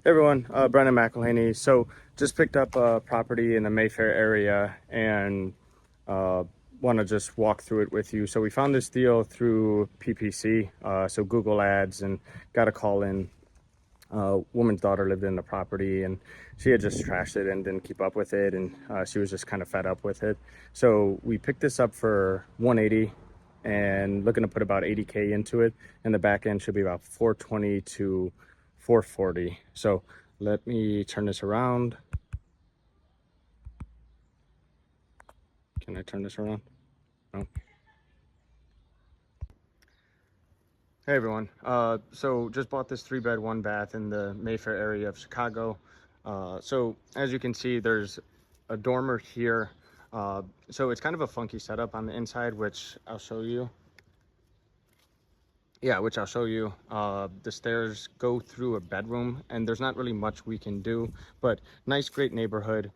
Hey everyone, Brendan McElhaney. So just picked up a property in the Mayfair area and want to just walk through it with you. So we found this deal through PPC, so Google Ads, and got a call in. Woman's daughter lived in the property and she had just trashed it and didn't keep up with it, and she was just kind of fed up with it. So we picked this up for 180 and looking to put about 80K into it, and the back end should be about 420 to 440. So let me turn this around. Can I turn this around? No. Hey everyone. So just bought this 3-bed 1-bath in the Mayfair area of Chicago. So as you can see, there's a dormer here. So it's kind of a funky setup on the inside, which I'll show you. The stairs go through a bedroom, and there's not really much we can do, but nice, great neighborhood.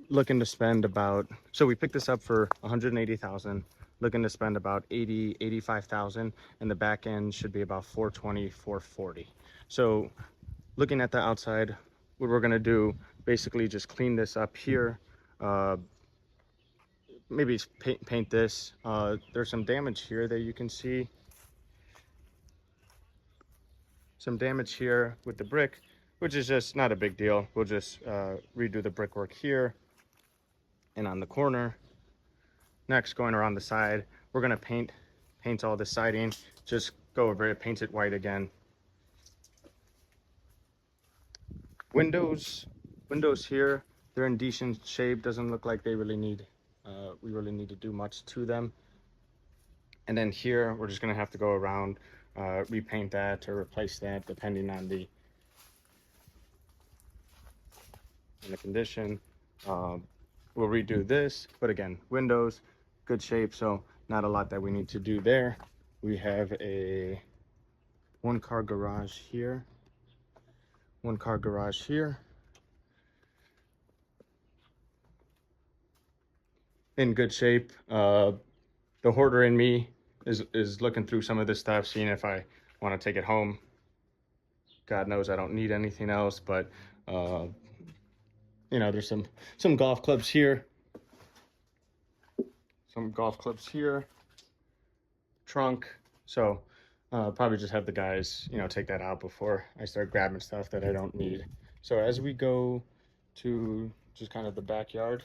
Looking to spend about, so we picked this up for 180,000, looking to spend about 85,000, and the back end should be about 420, 440. So looking at the outside, what we're gonna do, basically just clean this up here, maybe paint this. There's some damage here that you can see. Some damage here with the brick, which is just not a big deal. We'll just redo the brickwork here and on the corner. Next, going around the side, we're gonna paint all the siding, just go over it, paint it white again. Windows here, they're in decent shape. Doesn't look like they really need, we really need to do much to them. And then here, we're just gonna have to go around, repaint that or replace that depending on the condition. We'll redo this, but again, windows, good shape, so not a lot that we need to do there. We have a 1-car garage here, 1-car garage here. In good shape. The hoarder in me is looking through some of this stuff, seeing if I want to take it home. God knows I don't need anything else, but you know, there's some golf clubs here, trunk. So probably just have the guys, you know, take that out before I start grabbing stuff that I don't need. So as we go to just kind of the backyard,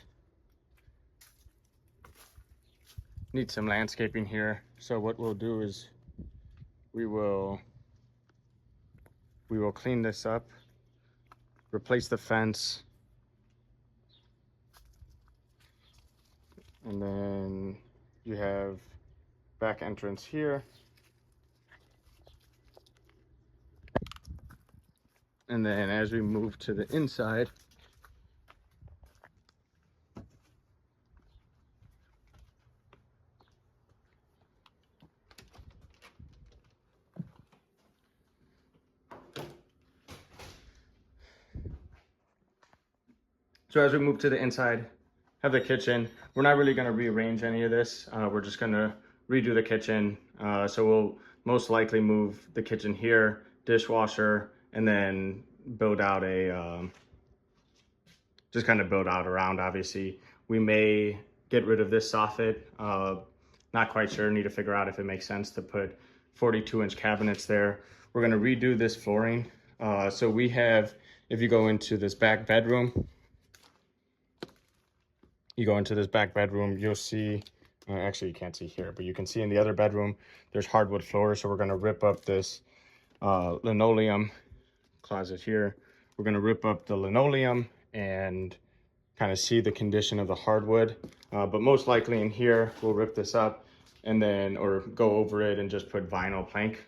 need some landscaping here. So what we'll do is we will clean this up, replace the fence, and then you have back entrance here, and then as we move to the inside, have the kitchen. We're not really going to rearrange any of this. We're just going to redo the kitchen. So we'll most likely move the kitchen here, dishwasher, and then build out a, just kind of build out around. Obviously, we may get rid of this soffit. Not quite sure, need to figure out if it makes sense to put 42-inch cabinets there. We're going to redo this flooring. So we have, if you go into this back bedroom, you'll see, actually you can't see here, but you can see in the other bedroom, there's hardwood floors. So we're gonna rip up this linoleum closet here. We're gonna rip up the linoleum and kind of see the condition of the hardwood. But most likely in here, we'll rip this up and then, or go over it and just put vinyl plank.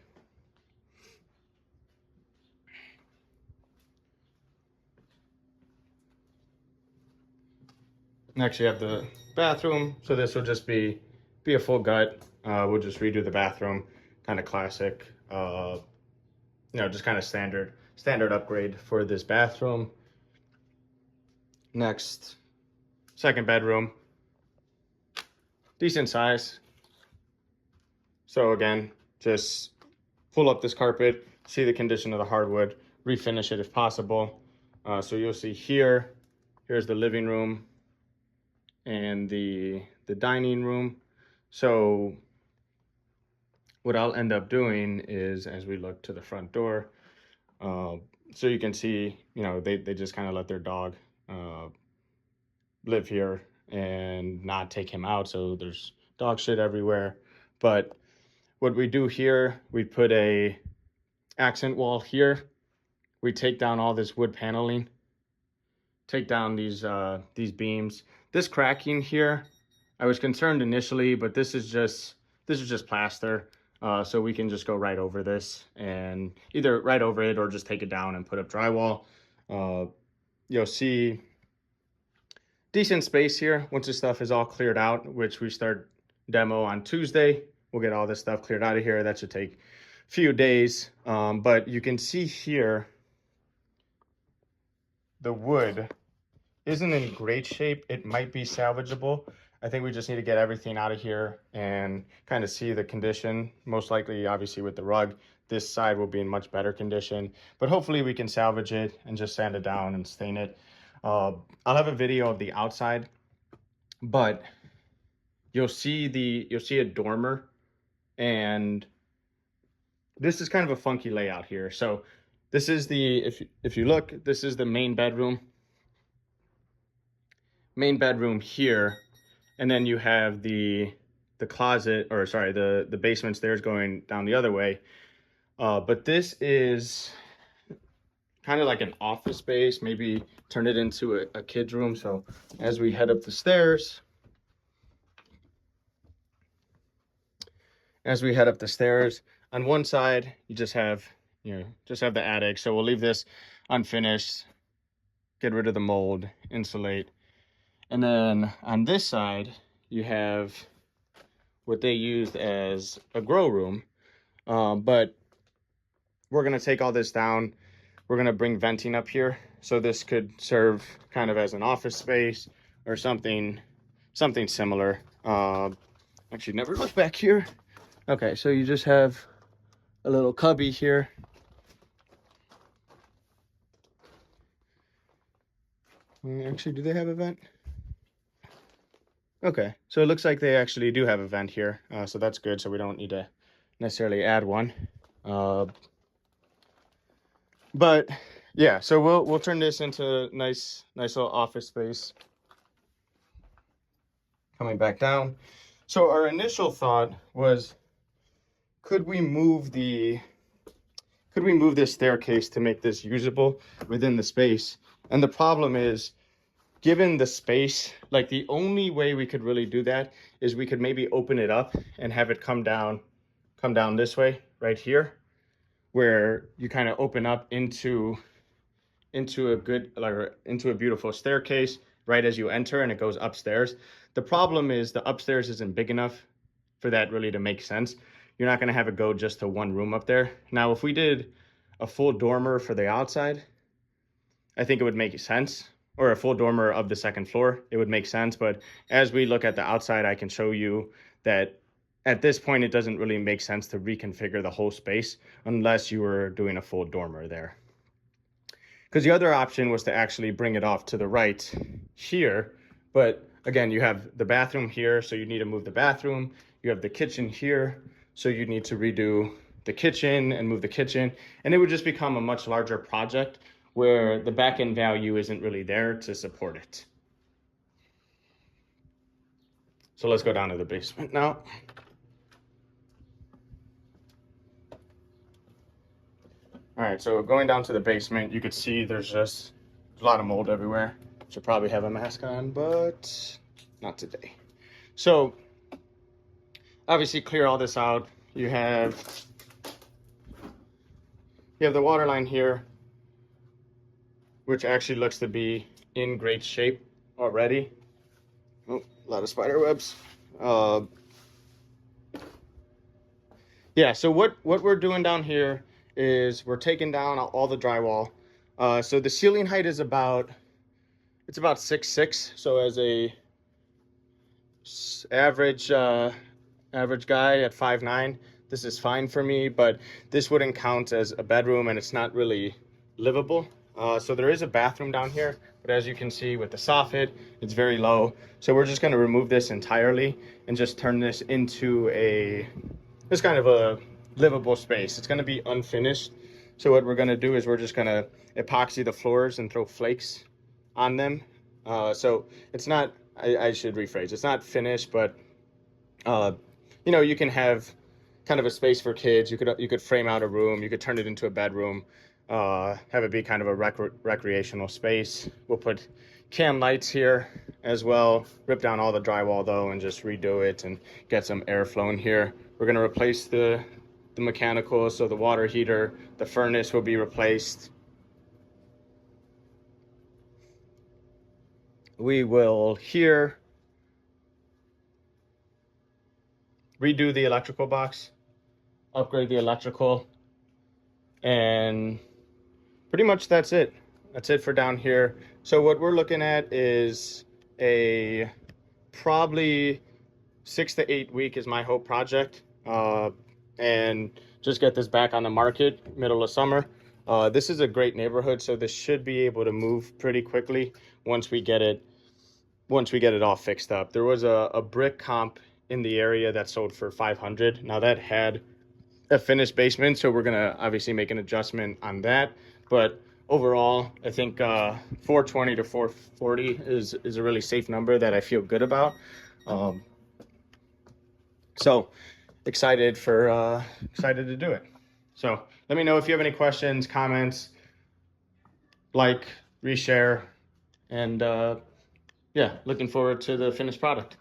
Next, you have the bathroom. So this will just be a full gut. We'll just redo the bathroom, kind of classic, you know, just kind of standard upgrade for this bathroom. Next, second bedroom, decent size. So again, just pull up this carpet, see the condition of the hardwood, refinish it if possible. So you'll see here's the living room and the dining room. So what I'll end up doing is, as we look to the front door, so you can see, you know, they just kind of let their dog live here and not take him out. So there's dog shit everywhere. But what we do here, we put a accent wall here. We take down all this wood paneling, take down these beams. This cracking here, I was concerned initially, but this is just plaster. So we can just go right over this and either right over it or just take it down and put up drywall. You'll see decent space here once this stuff is all cleared out, which we start demo on Tuesday. We'll get all this stuff cleared out of here. That should take a few days. But you can see here, the wood isn't in great shape. It might be salvageable. I think we just need to get everything out of here and kind of see the condition. Most likely, obviously, with the rug, this side will be in much better condition. But hopefully we can salvage it and just sand it down and stain it. I'll have a video of the outside, but you'll see a dormer, and this is kind of a funky layout here. So this is if you look, this is the main bedroom here, and then you have the closet, or sorry, the basement stairs going down the other way. But this is kind of like an office space, maybe turn it into a kid's room. So as we head up the stairs, on one side, you just have the attic. So we'll leave this unfinished, get rid of the mold, insulate. And then on this side, you have what they used as a grow room. But we're gonna take all this down. We're gonna bring venting up here. So this could serve kind of as an office space or something similar. Actually, never look back here. Okay, so you just have a little cubby here. Actually, do they have a vent? Okay, so it looks like they actually do have a vent here. So that's good. So we don't need to necessarily add one. But yeah, so we'll turn this into nice little office space. Coming back down. So our initial thought was, could we move this staircase to make this usable within the space? And the problem is, given the space, like the only way we could really do that is we could maybe open it up and have it come down this way right here, where you kind of open up into a beautiful staircase right as you enter, and it goes upstairs. The problem is the upstairs isn't big enough for that really to make sense. You're not going to have it go just to one room up there. Now, if we did a full dormer for the outside, I think it would make sense, or a full dormer of the second floor, it would make sense. But as we look at the outside, I can show you that at this point, it doesn't really make sense to reconfigure the whole space unless you were doing a full dormer there. Because the other option was to actually bring it off to the right here. But again, you have the bathroom here, so you need to move the bathroom. You have the kitchen here, so you need to redo the kitchen and move the kitchen. And it would just become a much larger project where the back end value isn't really there to support it. So let's go down to the basement now. All right, so going down to the basement, you could see there's just a lot of mold everywhere. Should probably have a mask on, but not today. So obviously clear all this out. You have the water line here, which actually looks to be in great shape already. Oh, a lot of spider webs. Yeah, so what we're doing down here is we're taking down all the drywall. So the ceiling height is about 6'6". So as a average guy at 5'9", this is fine for me, but this wouldn't count as a bedroom, and it's not really livable. So there is a bathroom down here, but as you can see with the soffit, it's very low. So we're just going to remove this entirely and just turn this into this kind of a livable space. It's going to be unfinished. So what we're going to do is we're just going to epoxy the floors and throw flakes on them. So it's not, I should rephrase, it's not finished, but you know, you can have kind of a space for kids. You could frame out a room. You could turn it into a bedroom. Have it be kind of a recreational space. We'll put can lights here as well. Rip down all the drywall though and just redo it and get some airflow in here. We're gonna replace the mechanical, so the water heater, the furnace will be replaced. We will here redo the electrical box, upgrade the electrical, and pretty much that's it. That's it for down here. So what we're looking at is a probably 6 to 8 week is my hope project, and just get this back on the market middle of summer. This is a great neighborhood, so this should be able to move pretty quickly once we get it all fixed up. There was a brick comp in the area that sold for 500. Now that had a finished basement, so we're gonna obviously make an adjustment on that. But overall, I think 420 to 440 is a really safe number that I feel good about. So excited to do it. So let me know if you have any questions, comments, like, reshare, and yeah, looking forward to the finished product.